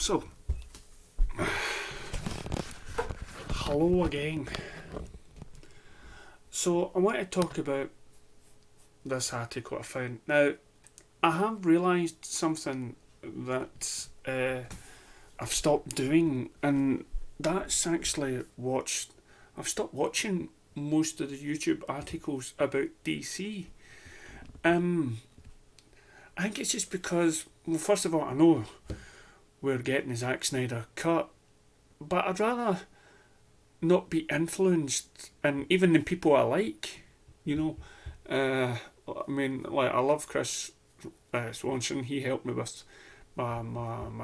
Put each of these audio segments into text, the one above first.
So, hello again. So, I want to talk about this article I found. Now, I have realised something that I've stopped doing, and that's actually I've stopped watching most of the YouTube articles about DC. Um, I think it's just because, well, first of all, I know we're getting the Zack Snyder cut, but I'd rather not be influenced, and even the people I like, you know. I mean, like I love Chris Swanson. He helped me with my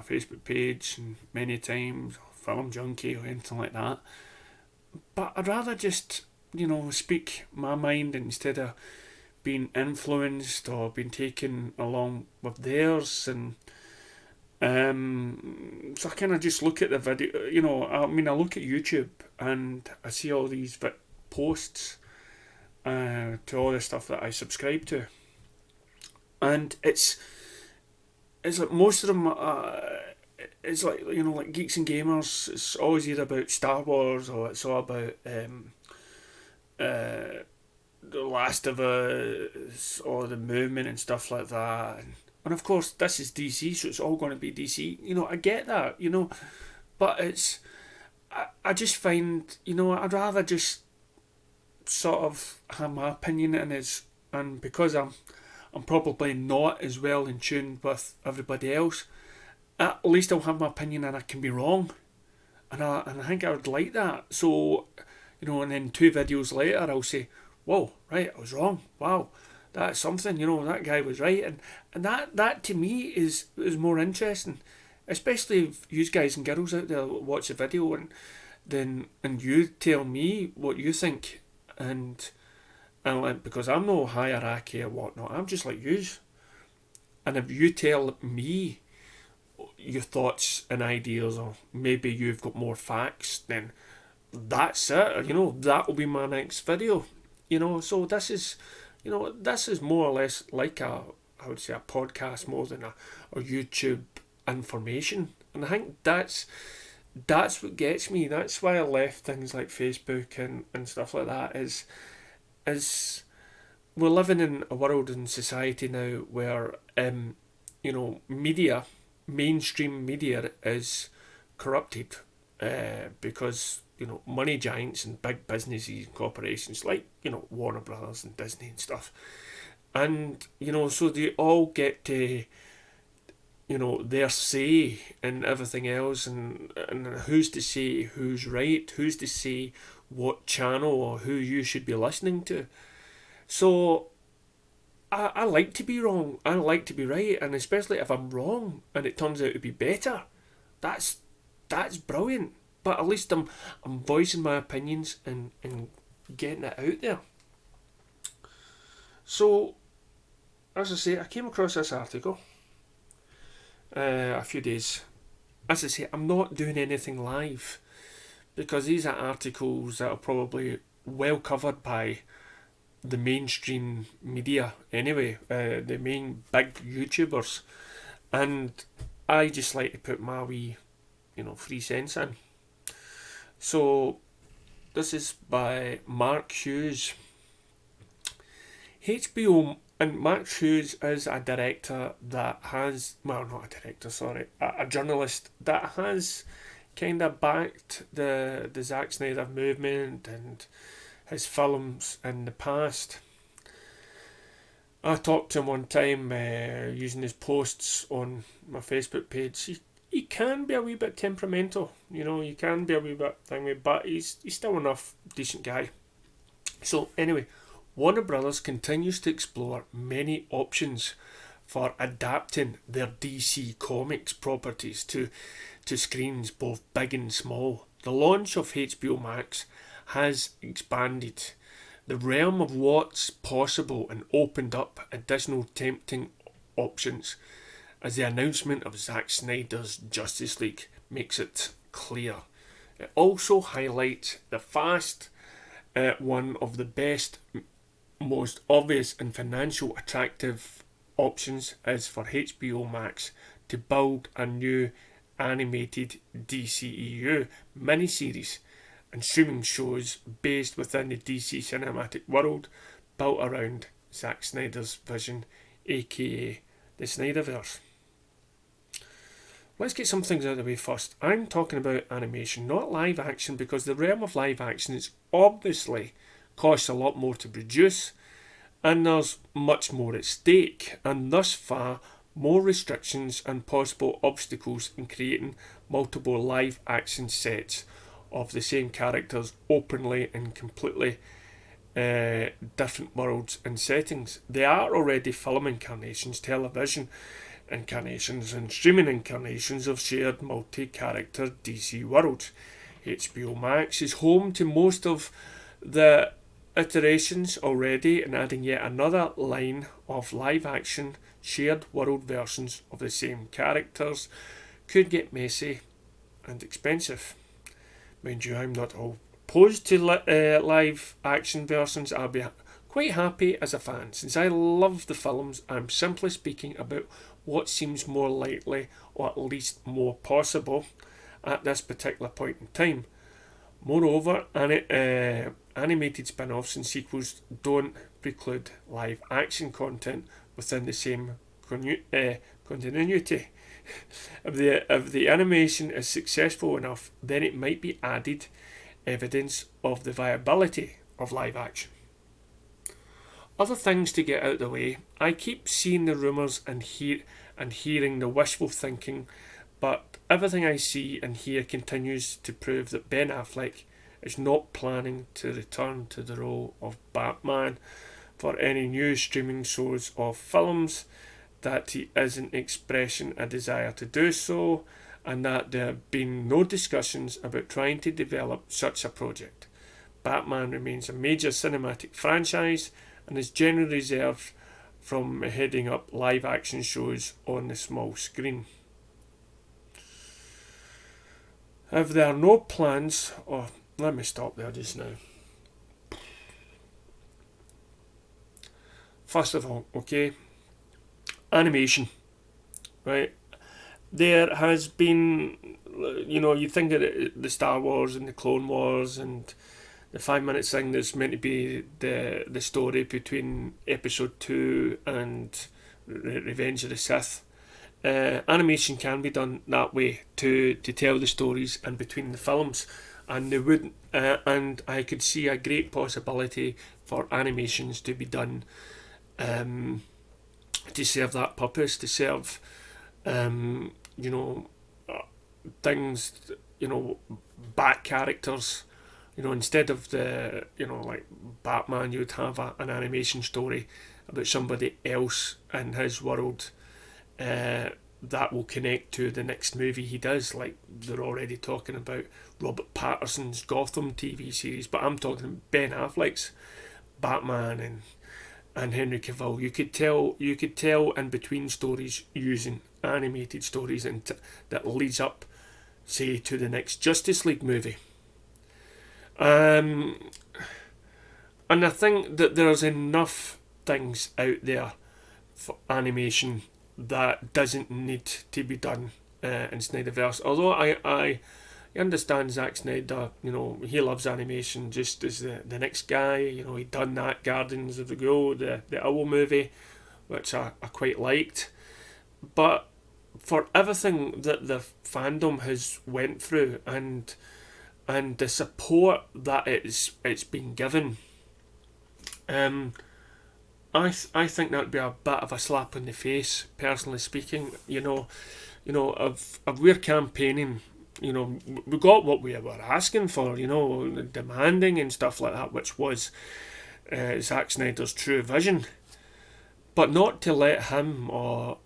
Facebook page and many times, Film Junkie or anything like that. But I'd rather just, speak my mind instead of being influenced or being taken along with theirs. And so I kind of just look at the video. I look at YouTube and I see all these posts to all the stuff that I subscribe to, and it's like most of them. It's like like Geeks and Gamers. It's always either about Star Wars or it's all about the Last of Us or the movement and stuff like that. And of course, this is DC, so it's all going to be DC. I get that, but I just find, I'd rather just sort of have my opinion in it, and because I'm probably not as well in tune with everybody else, at least I'll have my opinion and I can be wrong. And I think I would like that. So, and then 2 videos later I'll say, whoa, right, I was wrong. Wow, that's something, that guy was right. And that to me is more interesting. Especially if you guys and girls out there watch the video and you tell me what you think, and like, because I'm no hierarchy or whatnot, I'm just like yous. And if you tell me your thoughts and ideas, or maybe you've got more facts, then that's it. That will be my next video. So this is more or less like I would say a podcast more than a YouTube information. And I think that's what gets me. That's why I left things like Facebook and stuff like that. Is we're living in a world and society now where media, mainstream media, is corrupted because money giants and big businesses and corporations like Warner Brothers and Disney and stuff, and so they all get to their say and everything else, and who's to say who's right, who's to say what channel or who you should be listening to. So I like to be wrong, I like to be right, and especially if I'm wrong and it turns out to be better, that's brilliant. But at least I'm voicing my opinions and getting it out there. So, as I say, I came across this article a few days. As I say, I'm not doing anything live because these are articles that are probably well covered by the mainstream media anyway, the main big YouTubers, and I just like to put my wee 3 cents in. So this is by Mark Hughes. HBO, and Mark Hughes is a director that has, well, not a director, sorry, a journalist that has kind of backed the Zack Snyder movement and his films in the past. I talked to him one time using his posts on my Facebook page. He can be a wee bit temperamental, he can be a wee bit thingy, but he's still enough decent guy. So anyway, Warner Brothers continues to explore many options for adapting their DC Comics properties to screens both big and small. The launch of HBO Max has expanded the realm of what's possible and opened up additional tempting options, as the announcement of Zack Snyder's Justice League makes it clear. It also highlights the fast one of the best, most obvious and financial attractive options is for HBO Max to build a new animated DCEU miniseries and streaming shows based within the DC cinematic world built around Zack Snyder's vision, aka the Snyderverse. Let's get some things out of the way first. I'm talking about animation, not live action, because the realm of live action is obviously costs a lot more to produce and there's much more at stake, and thus far more restrictions and possible obstacles in creating multiple live action sets of the same characters openly and completely different worlds and settings. There are already film incarnations, television incarnations and streaming incarnations of shared multi-character DC worlds. HBO Max is home to most of the iterations already, and adding yet another line of live action shared world versions of the same characters could get messy and expensive. Mind you, I'm not opposed to live action versions. I'll be quite happy as a fan. Since I love the films, I'm simply speaking about what seems more likely, or at least more possible, at this particular point in time. Moreover, animated spin-offs and sequels don't preclude live action content within the same continuity. If the animation is successful enough, then it might be added evidence of the viability of live action. Other things to get out of the way. I keep seeing the rumours and hearing the wishful thinking, but everything I see and hear continues to prove that Ben Affleck is not planning to return to the role of Batman for any new streaming shows or films, that he isn't expressing a desire to do so, and that there have been no discussions about trying to develop such a project. Batman remains a major cinematic franchise and is generally reserved from heading up live action shows on the small screen. If there are no plans, let me stop there just now. First of all, okay, animation, right? There has been, you think of the Star Wars and the Clone Wars and the 5 minute thing that's meant to be the story between episode 2 and Revenge of the Sith. Animation can be done that way to tell the stories in between the films, and they wouldn't. And I could see a great possibility for animations to be done to serve that purpose, to serve things, back characters. Instead of the, like Batman, you'd have an animation story about somebody else in his world that will connect to the next movie he does. Like they're already talking about Robert Pattinson's Gotham TV series, but I'm talking Ben Affleck's Batman and Henry Cavill. You could tell in between stories using animated stories and that leads up, say, to the next Justice League movie. And I think that there's enough things out there for animation that doesn't need to be done in Snyderverse. Although I understand Zack Snyder, he loves animation just as the next guy. He done that Guardians of the Galaxy, the Owl movie, which I quite liked. But for everything that the fandom has went through and the support that it's been given, I think that would be a bit of a slap in the face, personally speaking. If we're campaigning, we got what we were asking for, demanding and stuff like that, which was Zack Snyder's true vision. But not to let him or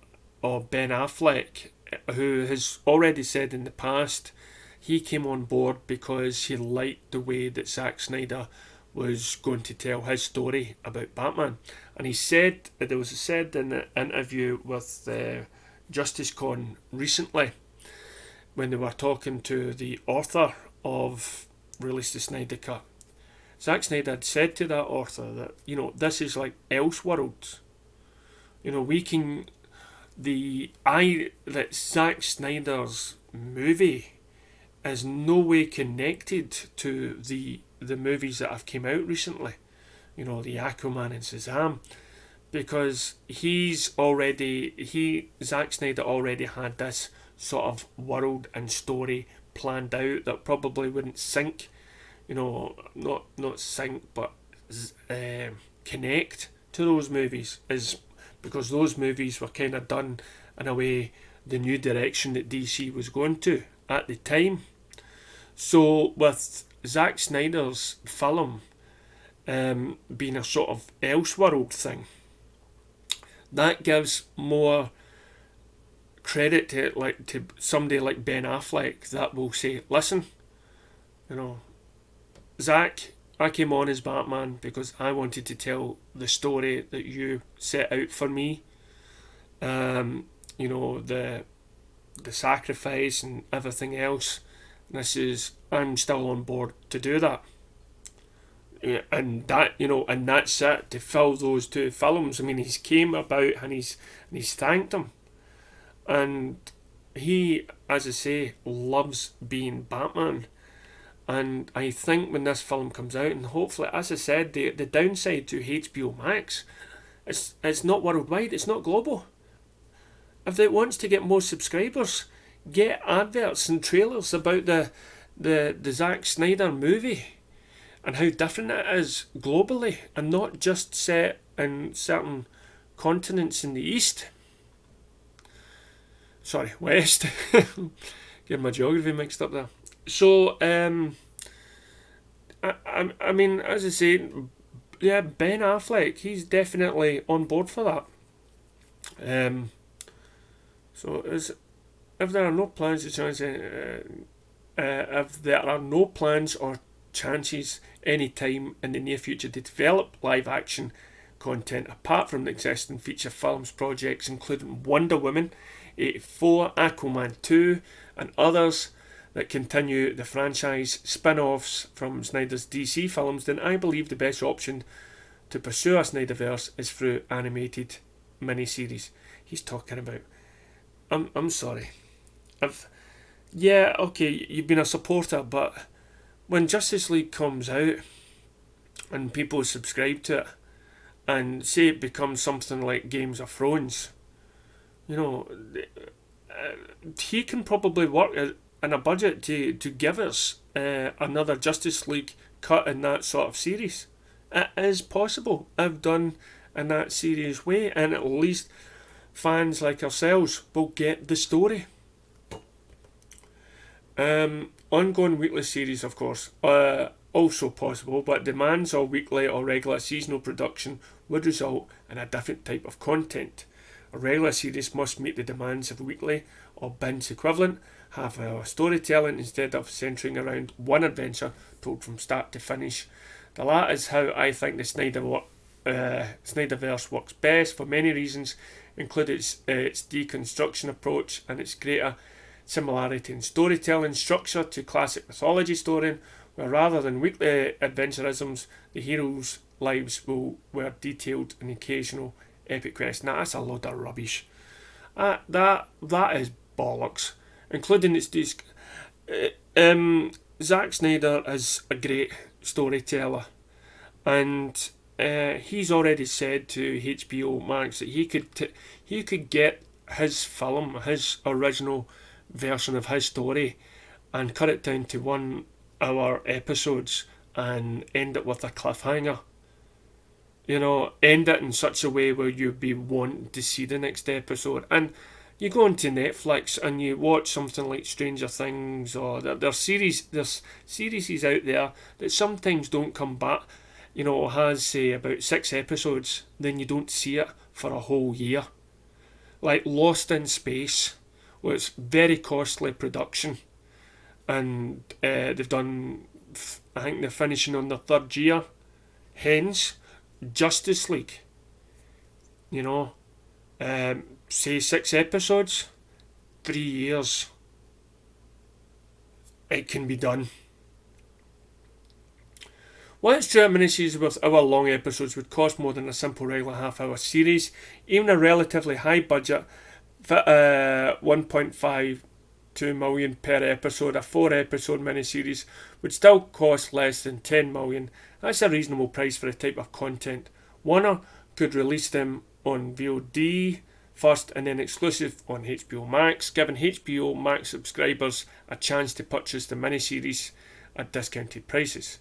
Ben Affleck, who has already said in the past he came on board because he liked the way that Zack Snyder was going to tell his story about Batman. And he said, there was said in an interview with JusticeCon recently, when they were talking to the author of Release the Snyder Cut, Zack Snyder had said to that author that, this is like Elseworlds. We can, that Zack Snyder's movie is no way connected to the movies that have came out recently. You know, the Aquaman and Shazam, because Zack Snyder already had this sort of world and story planned out that probably wouldn't sync. You know, not sync, but connect to those movies, is because those movies were kind of done in a way the new direction that DC was going to at the time. So with Zack Snyder's film being a sort of Elseworld thing, that gives more credit to somebody like Ben Affleck that will say, listen, you know, Zack, I came on as Batman because I wanted to tell the story that you set out for me. You know, the sacrifice and everything else. I'm still on board to do that. Yeah, and that's it, to fill those two films. I mean, he's came about and he's thanked them, and he, as I say, loves being Batman. And I think when this film comes out, and hopefully, as I said, the downside to HBO Max, it's not worldwide, it's not global. If it wants to get more subscribers, get adverts and trailers about the Zack Snyder movie and how different it is globally, and not just set in certain continents in the East. Sorry, West. Getting my geography mixed up there. So, I mean, as I say, yeah, Ben Affleck, he's definitely on board for that. So, if there are no plans if there are no plans or chances any time in the near future to develop live action content apart from the existing feature films projects including Wonder Woman 84, Aquaman 2 and others that continue the franchise spin-offs from Snyder's DC films, then I believe the best option to pursue a Snyderverse is through animated miniseries. He's talking about, I'm sorry, yeah, okay, you've been a supporter, but when Justice League comes out and people subscribe to it and say it becomes something like Games of Thrones, you know, he can probably work in a budget to give us another Justice League cut in that sort of series. It is possible. I've done in that serious way, and at least fans like ourselves will get the story. Ongoing weekly series, of course, also possible, but demands of weekly or regular seasonal production would result in a different type of content. A regular series must meet the demands of weekly or binge equivalent, have a storytelling instead of centering around one adventure told from start to finish. The latter is how I think the Snyderverse works best for many reasons, including its deconstruction approach and its greater similarity in storytelling structure to classic mythology storying, where rather than weekly adventurisms, the heroes' lives were detailed in occasional epic quests. Now that's a load of rubbish. That is bollocks. Including its Zack Snyder is a great storyteller, and he's already said to HBO Max that he could get his film, his original version of his story, and cut it down to 1 hour episodes and end it with a cliffhanger. You know, end it in such a way where you'd be wanting to see the next episode. And you go into Netflix and you watch something like Stranger Things, or there's series out there that sometimes don't come back. You know, has say about 6 episodes, then you don't see it for a whole year. Like Lost in Space was very costly production, and they've done, I think they're finishing on their 3rd year. Hence, Justice League, you know, say 6 episodes, 3 years, it can be done. While it's true that miniseries with hour-long episodes would cost more than a simple regular half-hour series, even a relatively high-budget 1.52 million per episode. A 4 episode miniseries would still cost less than 10 million. That's a reasonable price for the type of content. Warner could release them on VOD first and then exclusive on HBO Max, giving HBO Max subscribers a chance to purchase the miniseries at discounted prices.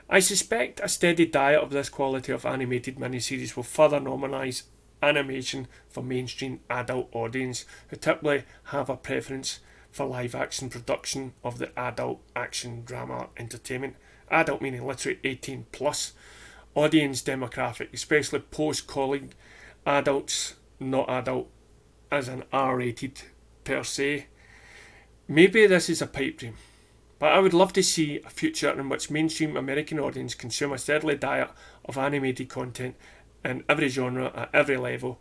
I suspect a steady diet of this quality of animated miniseries will further normalise animation for mainstream adult audience who typically have a preference for live action production of the adult action drama entertainment. Adult meaning literally 18 plus audience demographic, especially post-college adults, not adult as an R-rated per se. Maybe this is a pipe dream, but I would love to see a future in which mainstream American audience consume a steady diet of animated content in every genre at every level.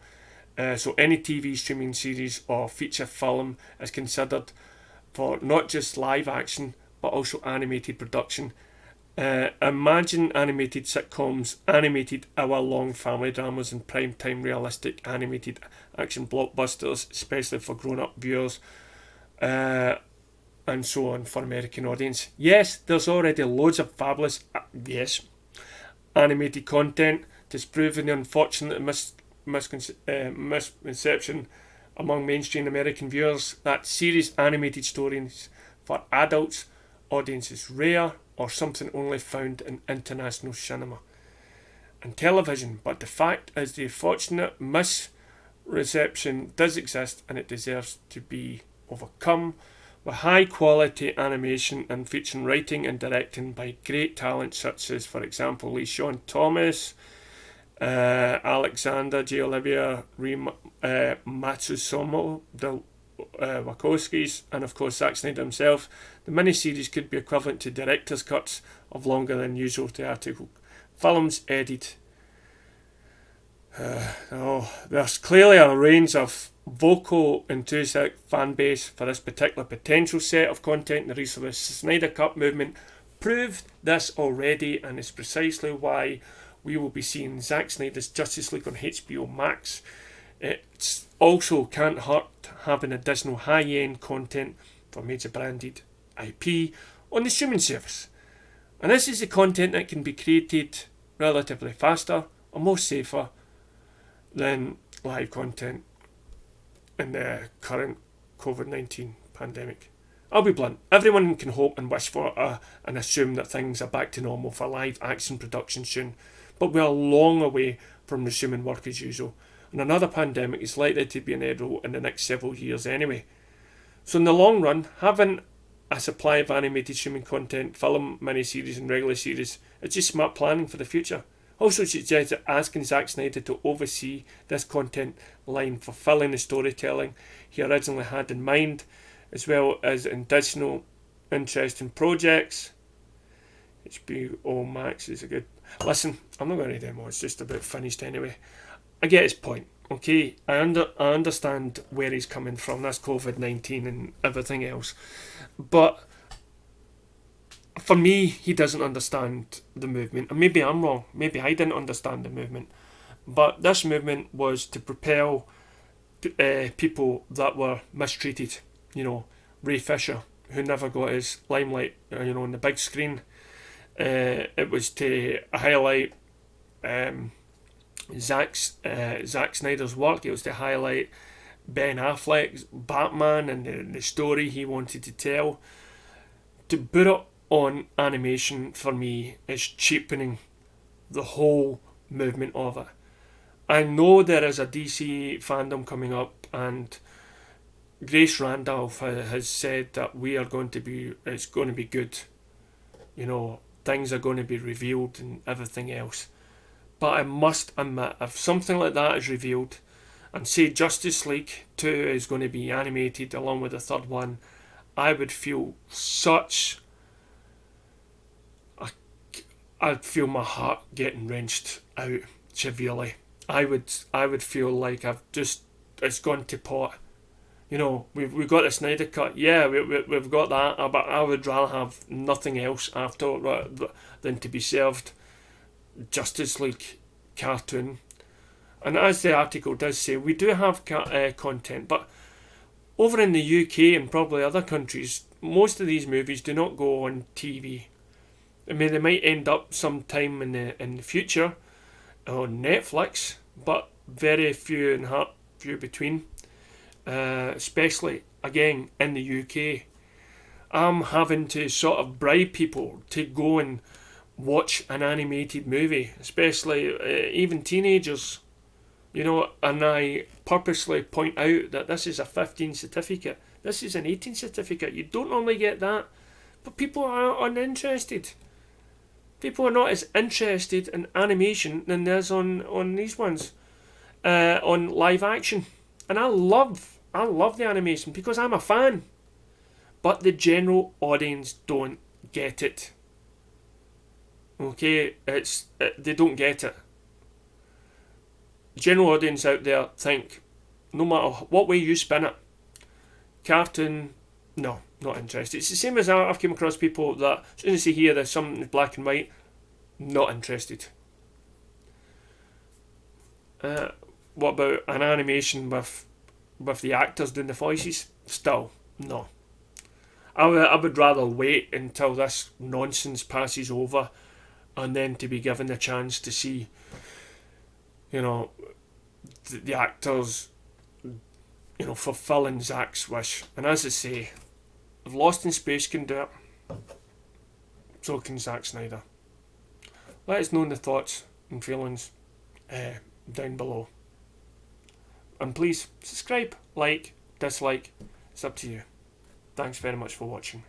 So any TV streaming series or feature film is considered for not just live action but also animated production. Imagine animated sitcoms, animated hour-long family dramas and prime-time realistic animated action blockbusters, especially for grown-up viewers, and so on for American audience. Yes, there's already loads of fabulous, animated content. Disproving the unfortunate misconception among mainstream American viewers that serious animated stories for adults audiences rare or something only found in international cinema and television, but the fact is the unfortunate misreception does exist and it deserves to be overcome with high quality animation and featuring writing and directing by great talent such as, for example, Lee Sean Thomas, Alexander J. Olivia, Matsumoto, the Wachowskis, and of course Zack Snyder himself. The miniseries could be equivalent to director's cuts of longer than usual theatrical films edited. There's clearly a range of vocal enthusiastic fan base for this particular potential set of content. The recent Snyder Cut movement proved this already, and is precisely why we will be seeing Zack Snyder's Justice League on HBO Max. It also can't hurt having additional high-end content for major branded IP on the streaming service. And this is the content that can be created relatively faster or more safer than live content in the current COVID-19 pandemic. I'll be blunt, everyone can hope and wish for and assume that things are back to normal for live action production soon, but we are long away from resuming work as usual, and another pandemic is likely to be inevitable in the next several years anyway. So in the long run, having a supply of animated streaming content, film, miniseries and regular series is just smart planning for the future. Also suggests that asking Zack Snyder to oversee this content line, fulfilling the storytelling he originally had in mind, as well as additional interesting projects. HBO Max is a good... Listen, I'm not going to read anymore, it's just about finished anyway. I get his point, okay? I understand where he's coming from, that's COVID-19 and everything else. But for me, he doesn't understand the movement. And maybe I'm wrong, maybe I didn't understand the movement. But this movement was to propel people that were mistreated. You know, Ray Fisher, who never got his limelight, on the big screen. It was to highlight Zack Snyder's work. It was to highlight Ben Affleck's Batman and the story he wanted to tell. To put it on animation, for me, is cheapening the whole movement of it. I know there is a DC fandom coming up, and Grace Randolph has said that it's going to be good. Things are going to be revealed and everything else. But I must admit, if something like that is revealed, and say Justice League 2 is going to be animated along with the third one, I would feel I'd feel my heart getting wrenched out severely. I would feel like it's gone to pot. We've got the Snyder Cut. Yeah, we've got that, but I would rather have nothing else after than to be served Justice League cartoon. And as the article does say, we do have content, but over in the UK and probably other countries, most of these movies do not go on TV. I mean, they might end up sometime in the future on Netflix, but very few between. Especially again in the UK, I'm having to sort of bribe people to go and watch an animated movie, especially even teenagers. And I purposely point out that this is a 15 certificate. This is an 18 certificate. You don't normally get that. But people are uninterested. People are not as interested in animation than there's on these ones. On live action. And I love the animation because I'm a fan. But the general audience don't get it. Okay, they don't get it. General audience out there think, no matter what way you spin it, cartoon, no, not interested. It's the same as I've come across people that as soon as they hear there's something black and white, not interested. What about an animation with the actors doing the voices? Still, no. I would rather wait until this nonsense passes over and then to be given the chance to see, the actors, fulfilling Zack's wish. And as I say, if Lost in Space can do it, so can Zack Snyder. Let us know in the thoughts and feelings down below. And please subscribe, like, dislike, it's up to you. Thanks very much for watching.